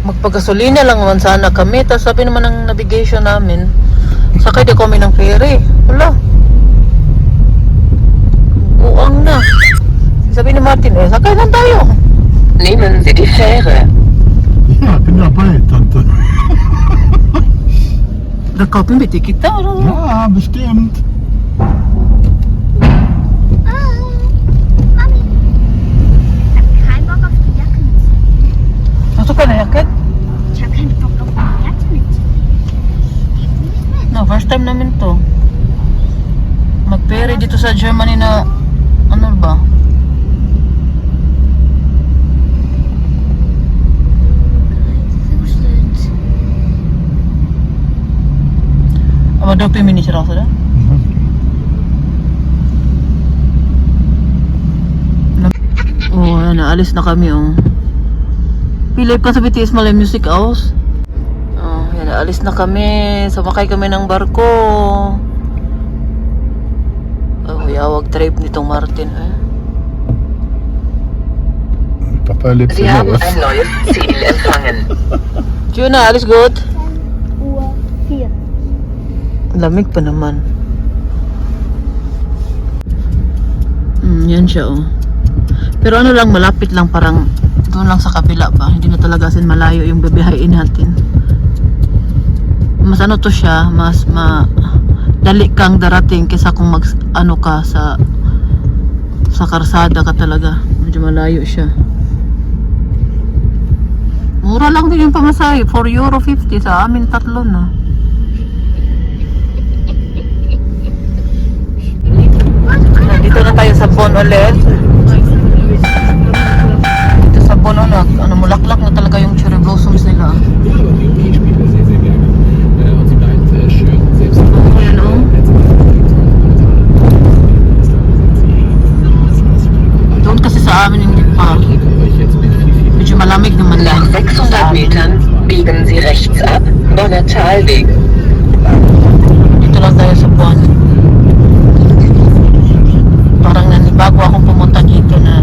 Magpagasolina lang naman sana kami. Tapos sabi naman ng navigation namin, sakay di kami ng ferry. Wala. Buang na. Sabi ni Martin, sakay lang tayo. Nehmen Sie die Fähre. Ja, bin dabei, Tante. Nagkopin bitin kita. Ja, bestimmt. Mami, ich hab keinen Bock auf die Jacke mitzunehmen. Gusto ka na yakat? Ich hab keinen Bock auf die Jacke mitzunehmen. No, first time namin to. Mag-ferry dito sa Germany na, ano ba? Apa daw pimini siya raw Oh, ayan, naalis na kami, oh. Pilip ka sa BTS Malay Music House. Oh, ayan, naalis na kami. Sumakay kami ng barko. Oh, yawag trip nitong Martin, eh. Papa lebt Sie immer haben was. ein neues Ziel empfangen. Tuna, alles good? Uhr 4. Lamig pa naman. Yan siya, oh. Pero ano lang, malapit lang, parang doon lang sa kabila ba. Hindi na talaga sin malayo yung babihayin natin. Mas ano to siya, mas dali kang darating kaysa kung mag ano ka sa karsada ka talaga. Medyo malayo siya. Mura lang din yung pamasahe, €4.50 sa amin tatlo na. Dito na tayo sa Bon ulit. Dito sa Bon, ano, mulaklak na talaga yung cherry blossoms nila. Ayan, oh. Doon kasi sa amin hindi pa. Medyo malamig naman lang. Nach 600 Metern biegen Sie rechts ab, Bonner Talweg. Dito lang tayo sa Bon. Parang nanibago akong pumunta dito na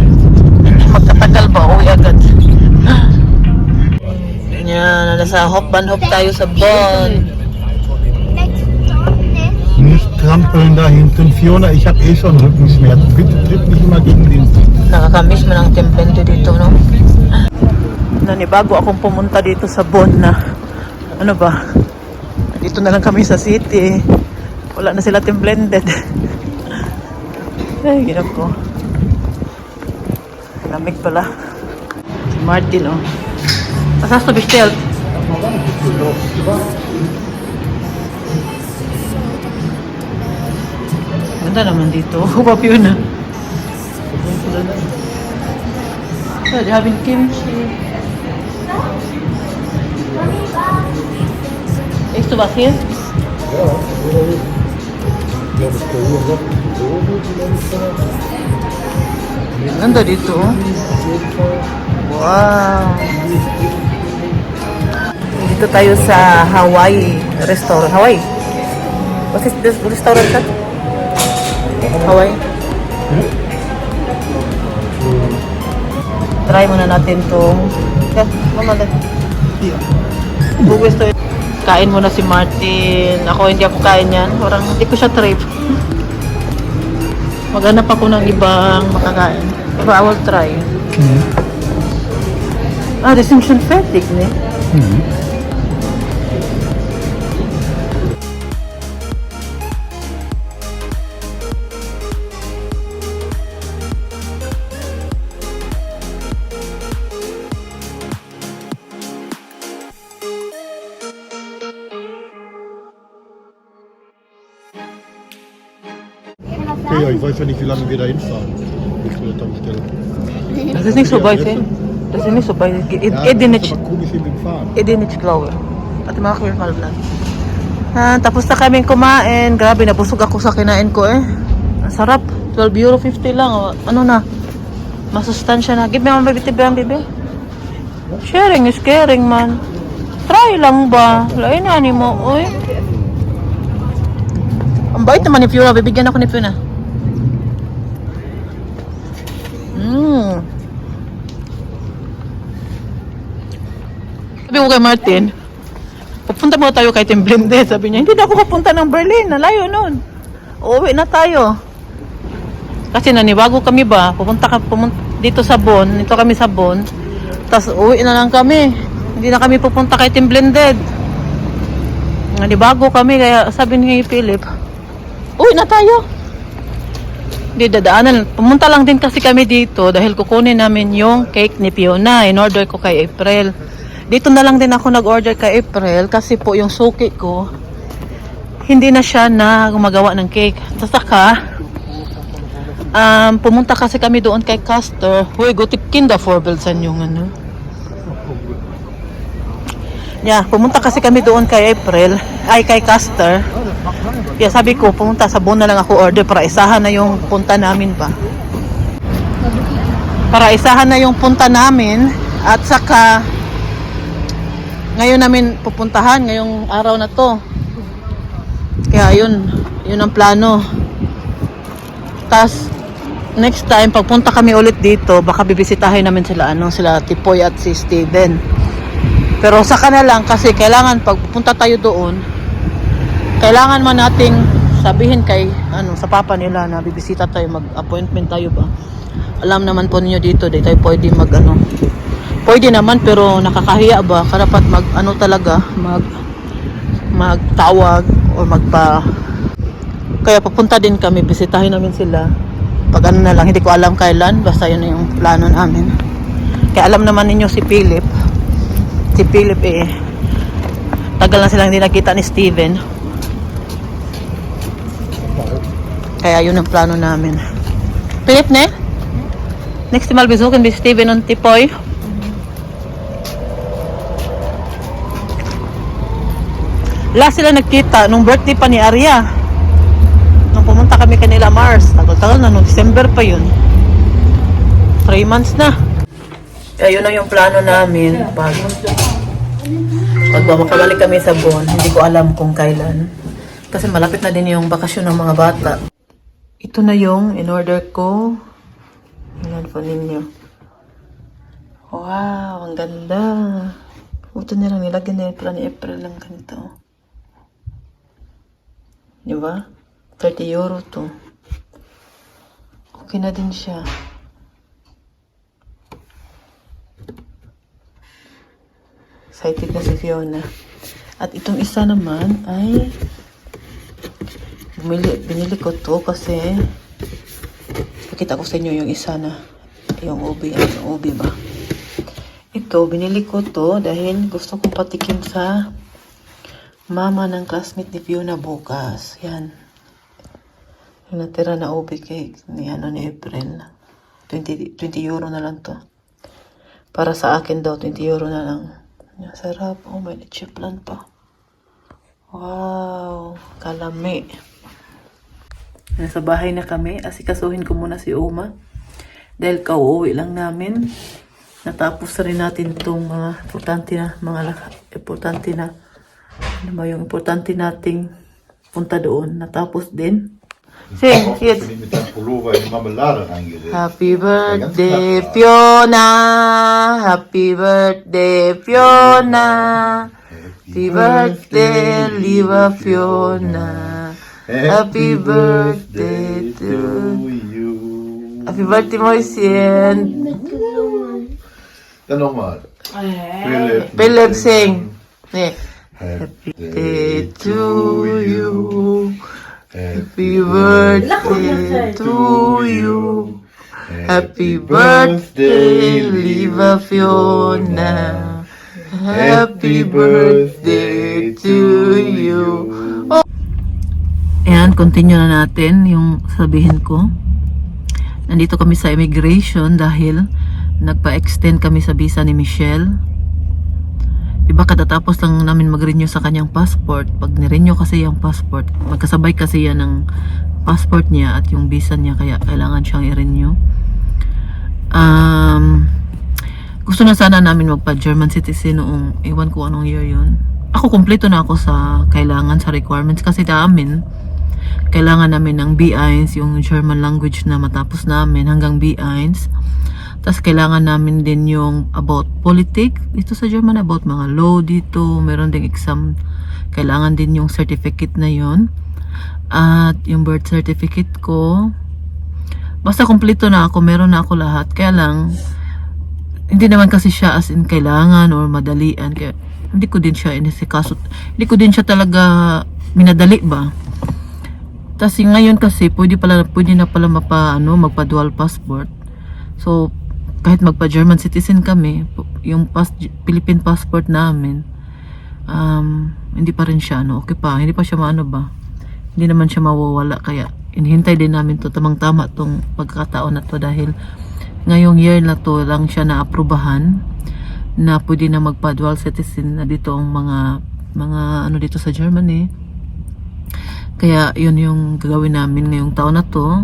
hindi magtatagal ba, uwi agad. Yan, nasa Hop tayo sa Bon. Nicht trampeln da hinten, Fiona, ich habe schon Rückenschmerzen. Bitte tritt nicht immer gegen den Sitz. Nakakamiss mo ng templente dito, no? Nanibago akong pumunta dito sa Bon na, ano ba, dito na lang kami sa city. Wala na sila templended. Ay, ginap ko. Lamig pala. Si Martin, oh. Was hast du bestellt? Ganda naman dito. Hubap yun, ah. So, die haben Kimchi. Isst du was hier? Ganda dito, oh. Wow. Dito tayo sa Hawaii restaurant. Hawaii? What is this restaurant? Hawaii? Try muna natin itong mama na. Gusto kain muna si Martin. Ako hindi ako kain yan. Parang hindi ko siya trip. Maghanap ako ng ibang makakain. Pero I will try. Das sind schon fertig, ne? Okay, ja, ich weiß ja nicht, wie lange wir da hinfahren. Bis zur Tankstelle. Das ist nicht so weit, eh? Das ist nicht so weit. Ja, Edinich. das ist aber komisch in den Fahren. Edinich, glaube ich. At mga Quirmal vlog. Tapos na kaming kumain. Grabe, nabusog ako sa kinain ko, eh. Ang sarap. €12.50 lang. Oh. Ano na? Masustansya na. Give me one baby, baby. Sharing is caring, man. Try lang ba? Lain na ni mo, oy. Ang bait naman ni Fiona. Bibigyan ako ni Fiona. Sabi ko kay Martin, pupunta mo tayo kay Team Blended. Sabi niya, hindi na ako papunta ng Berlin. Nalayo nun. Uuwi na tayo. Kasi nanibago kami ba? Pupunta dito sa Bonn. Dito kami sa Bonn. Tapos uwi na lang kami. Hindi na kami pupunta kay Team Blended. Nanibago kami. Kaya sabi ni Philip, uwi na tayo. Hindi dadaanan. Pumunta lang din kasi kami dito dahil kukunin namin yung cake ni Fiona. In-order ko kay April. Dito na lang din ako nag-order kay April kasi po yung suki ko hindi na siya na gumagawa ng cake. Saka pumunta kasi kami doon kay Castor. Huy, gutip kinda Forbelsan yung ano. Yeah, pumunta kasi kami doon kay April, ay kay Castor. Yeah, sabi ko, pumunta sa Bonn na lang ako order para isahan na yung punta namin ba. Para isahan na yung punta namin at saka ngayon namin pupuntahan ngayong araw na to. Kaya yun ang plano. Tas next time pagpunta kami ulit dito, baka bibisitahin namin sila Tipoy at si Steven. Pero saka na lang kasi kailangan pag pupunta tayo doon, kailangan man nating sabihin kay sa papa nila na bibisita tayo, mag-appointment tayo ba. Alam naman po ninyo dito, di tayo pwede pwede naman pero nakakahiya ba? Karapat talaga, magtawag o kaya papunta din kami, bisitahin namin sila. Pag na lang, hindi ko alam kailan, basta yun yung plano namin. Kaya alam naman ninyo si Philip tagal na silang hindi nakita ni Steven. Kaya yun ang plano namin. Philip, ne? Next time besuchen vi Steven und Tipoy. Last sila nagkita nung birthday pa ni Arya. Nung pumunta kami kanila Mars. Tagal-tagal na, nung December pa yun. 3 months na. Kaya yun lang yung plano namin. Pag makabalik kami sa Bonn, hindi ko alam kung kailan. Kasi malapit na din yung bakasyon ng mga bata. Ito na yung in-order ko. Yan po ninyo. Wow, ang ganda. Ito nilang nilagyan na pala ni April lang ganito. Diba? 30 euro to. Okay na din siya. Excited na si Fiona. At itong isa naman ay binili ko to kasi pakita ko sa inyo yung isa na yung ubi ba. Ito, binili ko to dahil gusto kong patikim sa mama ng classmate ni Fiona bukas. Yan. Yung natira na ubi cake ni April. 20 euro na lang to. Para sa akin daw, 20 euro na lang. Yan, sarap. Oh, may leche plan pa. Wow. Kalami. Nasa bahay na kami. Asikasuhin ko muna si Uma. Dahil kauuwi lang namin. Natapos rin natin itong mga importante na ano ba yung importante nating punta doon. Natapos din. Sing, kids. Happy birthday, Fiona. Happy birthday, Fiona. Happy birthday, liebe Fiona. Happy birthday to you. Happy birthday, Moisien. Dann nochmal. Philip, sing. Nee. Happy birthday to you. Happy birthday to you. Happy birthday, liebe Fiona. Happy birthday to you. Oh. Ayan, continue na natin yung sabihin ko. Nandito kami sa immigration dahil nagpa-extend kami sa visa ni Michelle. Diba katatapos lang namin mag-renew sa kanyang passport. Pag ni-renew kasi yung passport, magkasabay kasi yan ng passport niya at yung visa niya, kaya kailangan siyang i-renew. Gusto na sana namin magpa-German citizen noong, iwan ko anong year yun. Ako kompleto na ako sa kailangan, sa requirements kasi namin kailangan namin ng B1, yung German language na matapos namin hanggang B1. Tas kailangan namin din yung about politics dito sa German, about mga law dito. Meron ding exam. Kailangan din yung certificate na yon. At yung birth certificate ko. Basta kompleto na ako. Meron na ako lahat. Kaya lang, hindi naman kasi siya as in kailangan or madalian. Kaya hindi ko din siya inisikaso. Hindi ko din siya talaga minadali ba. Tas ngayon kasi pwede na pala magpa dual passport. So kahit magpa German citizen kami, yung Philippine passport namin hindi pa rin siya okay pa, hindi pa siya hindi naman siya mawawala, kaya inihintay din namin to, tamang-tama tong pagkakataon na to dahil ngayong year na to lang siya na-aprobahan na pwede na magpa dual citizen na dito ang mga dito sa Germany. Kaya yun yung gagawin namin ngayong taon na to.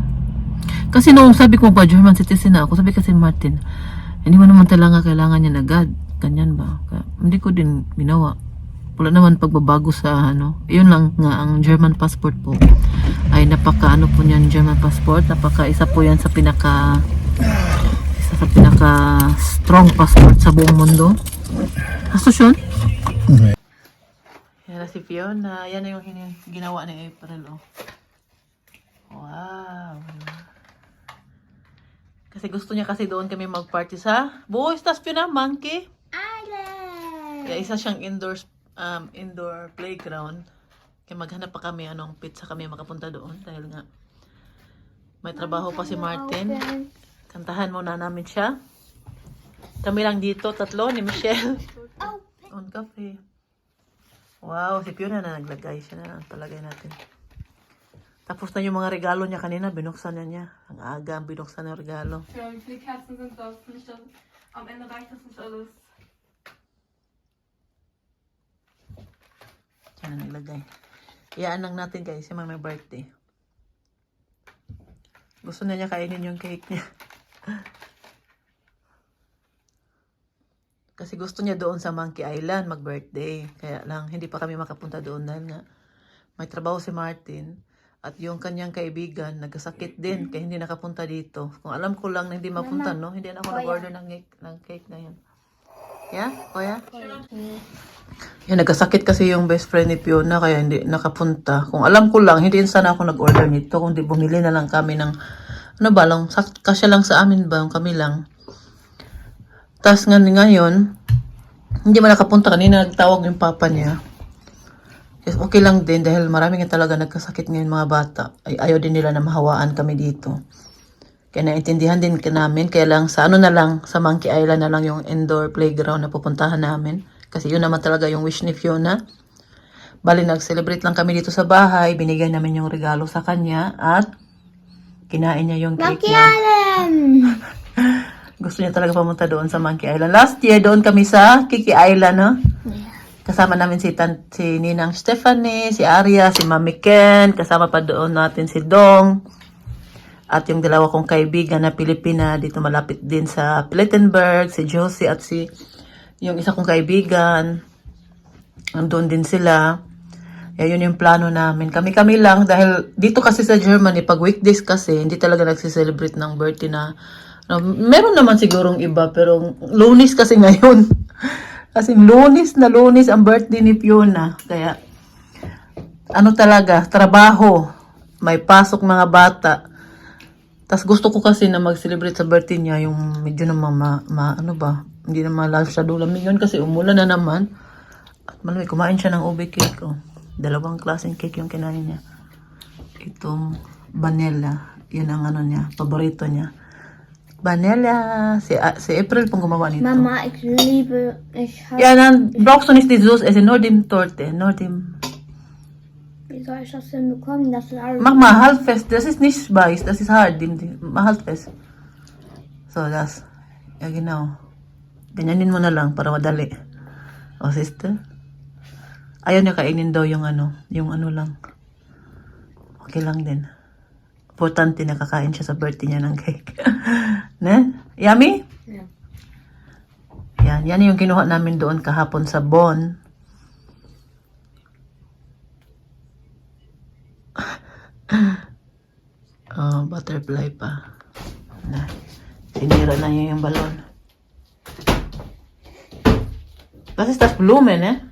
Kasi noong sabi ko pa German citizen na ako, sabi kasi Martin, hindi mo naman talaga kailangan yan agad. Ganyan ba? Kaya, hindi ko din ginawa. Wala naman pagbabago sa Yun lang nga, ang German passport po ay napaka po niyan, German passport. Isa po yan sa pinaka strong passport sa buong mundo. Asusyon? Yan na si Fiona. Yan na yung ginawa ni April. Oh. Wow. Kasi gusto niya kasi doon kami mag-party sa Boys, tas Fiona, Monkey Island! Kaya isa siyang indoor playground. Kaya maghanap pa kami pizza kami makapunta doon dahil nga may trabaho pa si Martin. Kantahan muna namin siya. Kami lang dito, tatlo ni Michelle. On cafe. Wow, si Fiona na naglagay. Siya na palagay natin. Tapos na yung mga regalo niya kanina, binuksan na niya. Ang aga, binuksan ng regalo. Ja, wie viele Kerzen sind das? Nicht das? Am Ende reicht das nicht alles. Diyan na naglagay. Iyaan lang natin guys, yung may birthday. Gusto na niya kainin yung cake niya. Kasi gusto niya doon sa Monkey Island mag-birthday. Kaya lang, hindi pa kami makapunta doon dahil nga may trabaho si Martin. At yung kanyang kaibigan, nagkasakit din, kaya hindi nakapunta dito. Kung alam ko lang na hindi mapunta, no? Hindi na ako nag-order ng cake na yan. Yeah? Kuya? Yan, nagkasakit kasi yung best friend ni Fiona, kaya hindi nakapunta. Kung alam ko lang, hindi sana ako nag-order nito. Kundi bumili na lang kami ng, kasya lang sa amin ba, kami lang. Tapos ngayon, hindi man nakapunta. Kanina nagtawag yung papa niya. Yes, okay lang din dahil marami nga talaga nagkasakit ngayon mga bata. Ayaw din nila na mahawaan kami dito. Kaya naintindihan din namin. Kaya lang sa sa Monkey Island na lang yung indoor playground na pupuntahan namin. Kasi yun naman talaga yung wish ni Fiona. Bali, nag-celebrate lang kami dito sa bahay. Binigay namin yung regalo sa kanya. At kinain niya yung cake niya. Gusto niya talaga pumunta doon sa Monkey Island. Last year, doon kami sa Kiki Island, no? Kasama namin si Ninang Stephanie, si Arya, si Mami Ken. Kasama pa doon natin si Dong. At yung dalawa kong kaibigan na Pilipina dito malapit din sa Plettenberg, si Josie at yung isa kong kaibigan. Nandun din sila. Yun yung plano namin. Kami lang dahil dito kasi sa Germany, pag weekdays kasi, hindi talaga nagsiselebrate ng birthday na. Meron naman sigurong iba, pero Lunes kasi ngayon. Kasi lunis ang birthday ni Fiona. Kaya, talaga, trabaho. May pasok mga bata. Tas gusto ko kasi na mag-celebrate sa birthday niya, yung medyo naman, hindi naman masyado lamig yun kasi umulan na naman. At malamig, kumain siya ng ube cake. Oh. 2 klaseng cake yung kinain niya. Itong vanilla. Yun ang niya, paborito niya. Vanilla. Si April pong gumawa nito. Mama, Ja, dann brauchst du nicht die Soße, es ist nur die Torte. Wie soll ich das denn bekommen? Das ist alles. Mach mal halb fest, das ist nicht weiß, das ist hart. Mach halb fest. So, das. Ja, genau. Ganyanin mo na lang para madali. O, sister? Ayaw niya kainin daw yung lang. Okay lang din. Importante na kakain siya sa birthday niya ng cake. Ne? Yummy? Yeah. Yan yung kinuha namin doon kahapon sa Bonn. Butterfly pa. Na. Sinira na niya yung balon. Das ist das Blumen, ne?